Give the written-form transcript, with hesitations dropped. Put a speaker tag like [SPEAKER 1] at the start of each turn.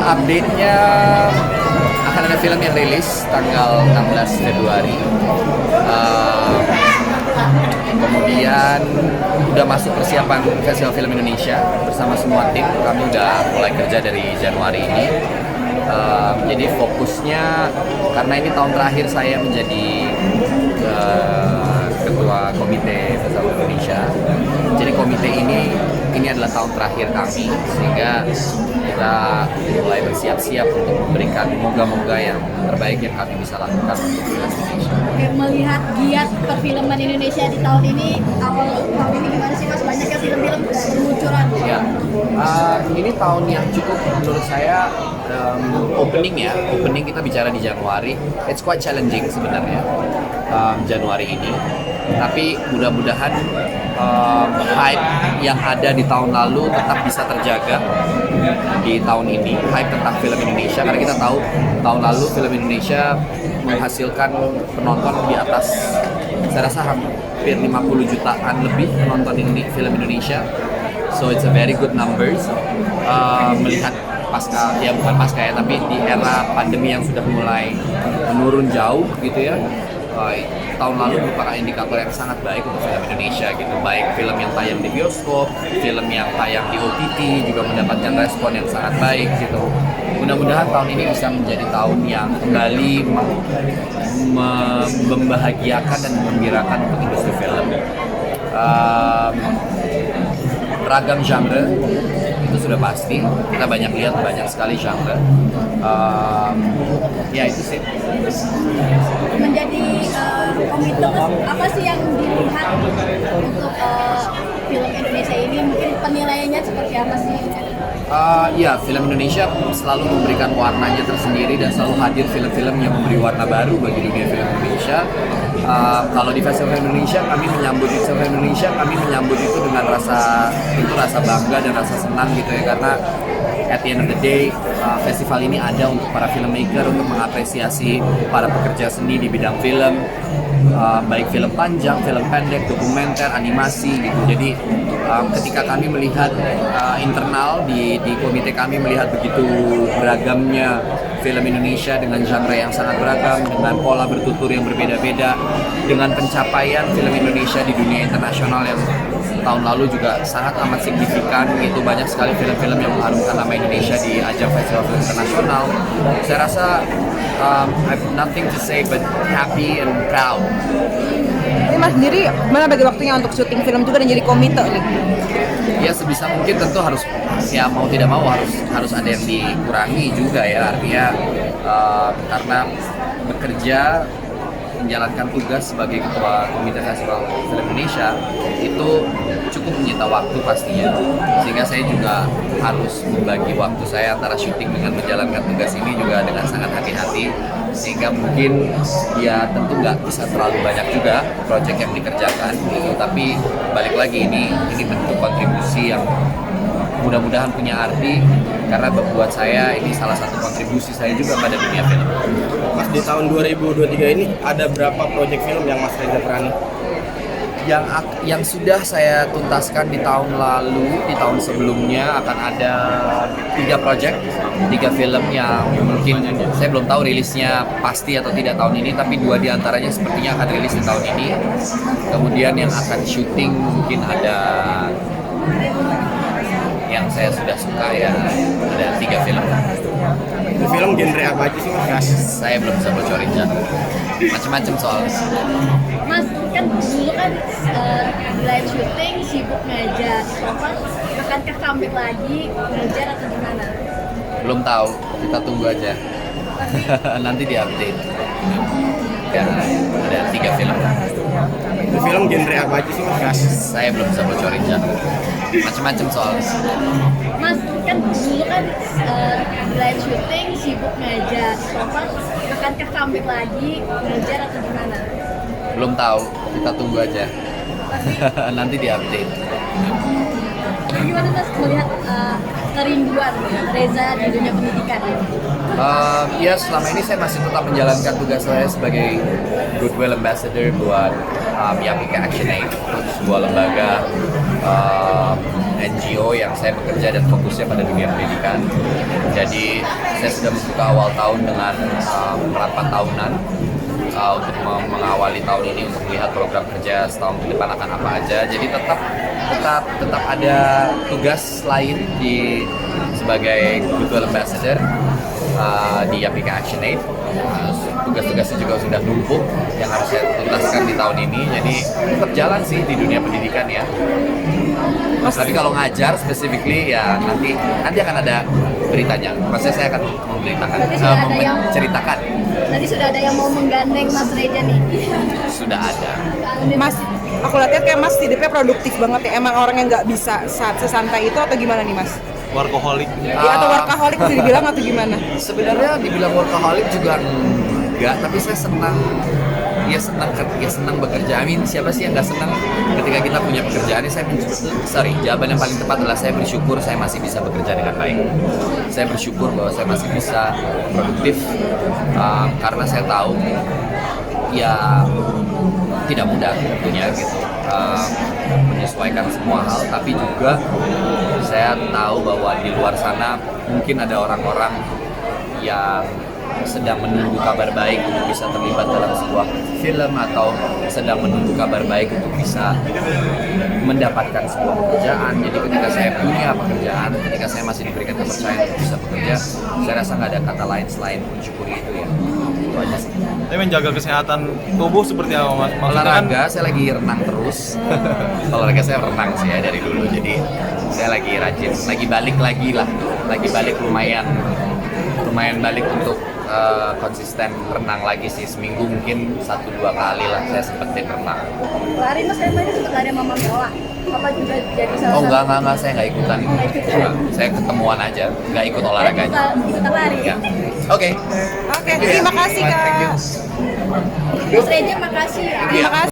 [SPEAKER 1] Update-nya akan ada film yang rilis tanggal 16 Februari. Uh, Kemudian udah masuk persiapan Festival Film Indonesia bersama semua tim. Kami udah mulai kerja dari Januari ini. Jadi fokusnya karena ini tahun terakhir saya menjadi ketua komite Festival Indonesia. Jadi komite ini adalah tahun terakhir kami, sehingga kita mulai bersiap-siap untuk memberikan moga-moga yang terbaik yang kami bisa lakukan untuk film Indonesia.
[SPEAKER 2] Oke, melihat giat perfilman Indonesia di tahun ini, awal tahun ini gimana sih Mas? Banyaknya film-film bermunculan.
[SPEAKER 1] Ya, ini tahun yang cukup menurut saya opening kita bicara di Januari, it's quite challenging sebenarnya Januari ini. Tapi mudah-mudahan hype yang ada di tahun lalu tetap bisa terjaga di tahun ini, hype tentang film Indonesia, karena kita tahu tahun lalu film Indonesia menghasilkan penonton di atas, saya rasa hampir 50 jutaan lebih penonton film Indonesia, so it's a very good numbers. Melihat pasca, ya bukan pasca ya, tapi di era pandemi yang sudah mulai menurun jauh gitu ya, tahun lalu merupakan indikator yang sangat baik untuk film Indonesia gitu. Baik film yang tayang di bioskop, film yang tayang di OTT juga mendapatkan respon yang sangat baik gitu. Mudah-mudahan tahun ini bisa menjadi tahun yang kembali membahagiakan dan membirakan untuk industri film. Ragam genre itu sudah pasti, kita banyak lihat banyak sekali genre. Ya itu sih.
[SPEAKER 2] Menjadi komite, apa sih yang dilihat untuk film Indonesia ini? Mungkin penilaiannya seperti apa sih?
[SPEAKER 1] Ya, film Indonesia selalu memberikan warnanya tersendiri dan selalu hadir film-film yang memberi warna baru bagi dunia film Indonesia. Kalau di Festival Indonesia, kami menyambut itu dengan rasa bangga dan rasa senang gitu ya, karena at the end of the day, festival ini ada untuk para filmmaker, untuk mengapresiasi para pekerja seni di bidang film, baik film panjang, film pendek, dokumenter, animasi gitu. Jadi ketika kami melihat internal di komite kami melihat begitu beragamnya film Indonesia dengan genre yang sangat beragam, dengan pola bertutur yang berbeda-beda, dengan pencapaian film Indonesia di dunia internasional yang tahun lalu juga sangat amat signifikan gitu. Banyak sekali film-film yang mengharumkan nama Indonesia di ajang festival film internasional. Saya rasa I have nothing to say but happy and proud.
[SPEAKER 3] Ini Mas sendiri mana bagi waktunya untuk syuting film juga dan jadi komite nih?
[SPEAKER 1] Ya sebisa mungkin tentu harus, ya mau tidak mau harus ada yang dikurangi juga ya, artinya karena bekerja menjalankan tugas sebagai ketua komite Festival Film Indonesia itu cukup menyita waktu pastinya, sehingga saya juga harus membagi waktu saya antara syuting dengan menjalankan tugas ini juga dengan sangat hati-hati, sehingga mungkin ya tentu nggak bisa terlalu banyak juga proyek yang dikerjakan gitu. Tapi balik lagi ini bentuk kontribusi yang mudah-mudahan punya arti, karena buat saya ini salah satu kontribusi saya juga pada dunia film.
[SPEAKER 4] Mas, di tahun 2023 ini ada berapa proyek film yang Mas Reza Prani?
[SPEAKER 1] Yang sudah saya tuntaskan di tahun lalu, di tahun sebelumnya akan ada 3 proyek, 3 film yang mungkin saya belum tahu rilisnya pasti atau tidak tahun ini, tapi 2 diantaranya sepertinya akan rilis di tahun ini. Kemudian yang akan syuting mungkin ada yang saya sudah suka ya, ada 3 film.
[SPEAKER 4] Itu film genre apa aja sih Mas?
[SPEAKER 1] Saya belum bisa bocorin ya, macam-macam soalnya.
[SPEAKER 2] Mas, kan dulu kan selain syuting sibuk ngajar, akankah comeback lagi ngajar atau gimana?
[SPEAKER 1] Belum tahu, kita tunggu aja. Nanti diupdate. Ya, ada 3 film.
[SPEAKER 4] Itu film genre apa aja sih Mas?
[SPEAKER 1] Saya belum bisa bocorin ya, macam-macam soalnya.
[SPEAKER 2] Mas, kan dulu kan selain syuting sibuk ngajar, akankah comeback lagi ngajar atau gimana?
[SPEAKER 1] Belum tahu, kita tunggu aja. Nanti diupdate.
[SPEAKER 2] Gimana Mas melihat kerinduan Reza di dunia pendidikan?
[SPEAKER 1] Ya selama ini saya masih tetap menjalankan tugas saya sebagai Goodwill Ambassador buat Yapika Action Aid, sebuah lembaga NGO yang saya bekerja dan fokusnya pada dunia pendidikan. Jadi saya sudah membuka awal tahun dengan rapat tahunan untuk mengawali tahun ini untuk melihat program kerja setahun ke depan akan apa aja. Jadi tetap ada tugas lain sebagai Goodwill Ambassador di Yapika ActionAid. Tugas-tugasnya juga sudah numpuk yang harus saya tuntaskan di tahun ini. Jadi tetap jalan sih di dunia pendidikan ya. Tapi kalau ngajar specifically ya nanti akan ada beritanya. Maksudnya saya akan memberitakan, menceritakan.
[SPEAKER 2] Tadi sudah ada yang mau menggandeng Mas Reza nih.
[SPEAKER 1] Sudah ada.
[SPEAKER 3] Mas, aku lihat kayak Mas hidupnya produktif banget ya. Emang orang yang nggak bisa sesantai itu atau gimana nih Mas?
[SPEAKER 4] Workaholic.
[SPEAKER 3] Ya, atau workaholic bisa dibilang atau gimana?
[SPEAKER 1] Sebenarnya dibilang workaholic juga enggak, tapi saya senang bekerja. Siapa sih yang nggak senang ketika kita punya pekerjaan? Jawaban yang paling tepat adalah saya bersyukur saya masih bisa bekerja dengan baik. Saya bersyukur bahwa saya masih bisa produktif karena saya tahu ya tidak mudah tentunya gitu menyesuaikan semua hal, tapi juga saya tahu bahwa di luar sana mungkin ada orang-orang yang sedang menunggu kabar baik untuk bisa terlibat dalam sebuah film atau sedang menunggu kabar baik untuk bisa mendapatkan sebuah pekerjaan. Jadi ketika saya punya pekerjaan, ketika saya masih diberikan kepercayaan untuk bisa bekerja, saya rasa nggak ada kata lain selain mensyukuri itu ya. Itu aja sih.
[SPEAKER 4] Tapi menjaga kesehatan tubuh seperti apa Mas?
[SPEAKER 1] Olahraga, saya lagi renang terus. Olahraga saya renang sih ya dari dulu. Jadi saya lagi rajin, lagi balik lumayan balik untuk konsisten renang lagi sih, seminggu mungkin 1-2 kali lah saya sempetin renang.
[SPEAKER 2] Lari Mas Reza itu sempat lari sama Mama Yola. Apa juga jadi salah
[SPEAKER 1] Oh enggak, saya nggak ikutan. Saya ketemuan aja, nggak ikut olahraganya.
[SPEAKER 2] Ikutan lari.
[SPEAKER 1] Ya. Oke.
[SPEAKER 3] Oke, terima kasih Kak.
[SPEAKER 1] Thank you.
[SPEAKER 2] Mas Reza makasih ya.
[SPEAKER 3] Terima kasih.